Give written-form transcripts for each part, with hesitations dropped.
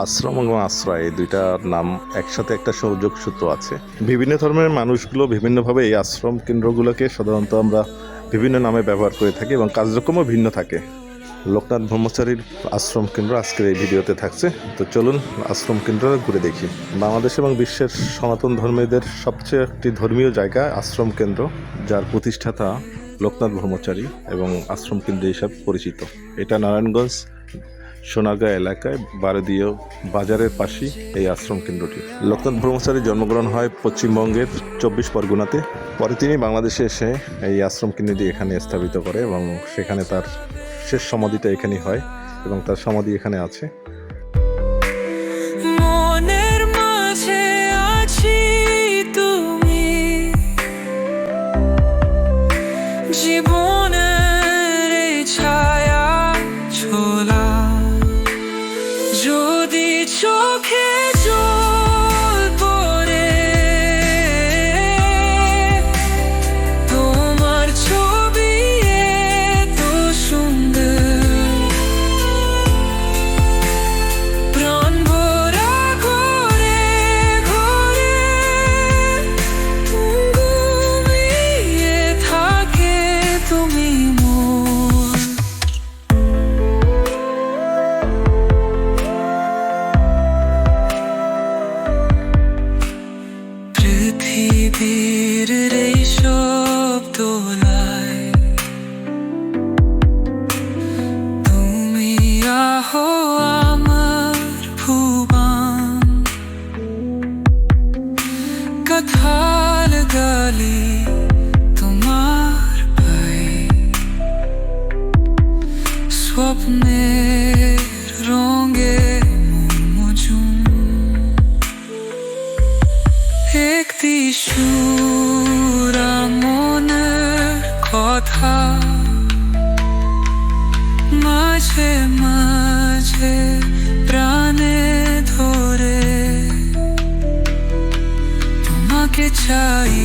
আশ্রম এবং আশ্রয় এই দুইটার নাম একসাথে একটা সংযোগ সূত্র আছে। বিভিন্ন ধর্মের মানুষগুলো বিভিন্নভাবে এই আশ্রম কেন্দ্রগুলোকে সাধারণত আমরা বিভিন্ন নামে ব্যবহার করে থাকি এবং কার্যক্রমও ভিন্ন থাকে। লোকনাথ ব্রহ্মচারীর আশ্রম কেন্দ্র আজকের এই ভিডিওতে থাকছে। তো চলুন আশ্রম কেন্দ্র ঘুরে দেখি। বাংলাদেশ এবং বিশ্বের সনাতন ধর্মীয়দের সবচেয়ে একটি ধর্মীয় জায়গা আশ্রম কেন্দ্র, যার প্রতিষ্ঠাতা লোকনাথ ব্রহ্মচারী এবং আশ্রম কেন্দ্র হিসাবে পরিচিত। এটা নারায়ণগঞ্জ সোনারগাঁ এলাকায় বারোদিয়া বাজারের পাশেই এই আশ্রম কেন্দ্রটি। লোকনাথ ব্রহ্মচারীর জন্মগ্রহণ হয় পশ্চিমবঙ্গের 24 পরগনাতে। পরে তিনি বাংলাদেশে এসে এই আশ্রম কেন্দ্রটি এখানে স্থাপিত করে এবং সেখানে তার শেষ সমাধিটা এখানেই হয় এবং তার সমাধি এখানে আছে। মনের মাঝে আছি তুমি, জীবনের ছায়া ছোলা, যদি চোখে জল পড়ে তোমার ছবি এত সুন্দর, প্রাণ ভরা ঘরে ঘরে ঘুমিয়ে থাকে তুমি মোর। পৃথিবীর এই সব দোলায় তুমি আহো আমার ভুবন, কাঁঠাল গালি তোমার পায়ে, স্বপ্নের রঙে মজুম একটি সুরা মনের কথা, মাঝে মাঝে প্রাণে ধরে তোমাকে চাই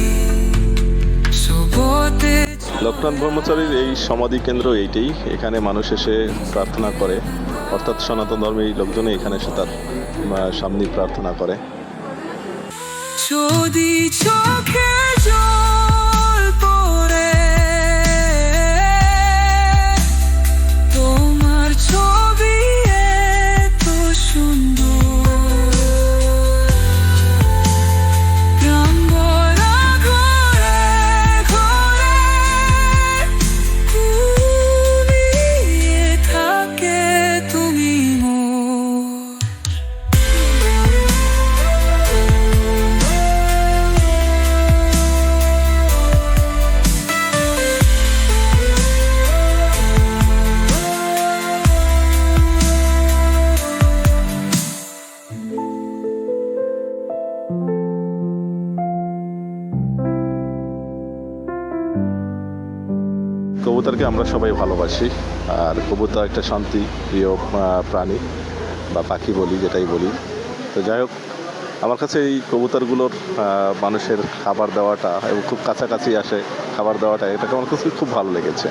সবতে। লোকনাথ ব্রহ্মচারীর এই সমাধি কেন্দ্র এইটাই, এখানে মানুষ এসে প্রার্থনা করে, অর্থাৎ সনাতন ধর্মের লোকজনে এখানে এসে তার সামনে প্রার্থনা করে। যদি চোখে জল পড়ে তোমার ছবি এত সুন্দর, প্রাণ ভরা ঘরে ঘরে ঘুমিয়ে থাকে তুমি মোর। কবুতরকে আমরা সবাই ভালোবাসি, আর কবুতর একটা শান্তি প্রিয় প্রাণী বা পাখি বলি, যেটাই বলি। তো যাই হোক, আমার কাছে এই কবুতরগুলোর মানুষের খাবার দেওয়াটা এবং খুব কাছাকাছি আসে খাবার দেওয়াটা, এটাকে আমার কাছে খুব ভালো লেগেছে।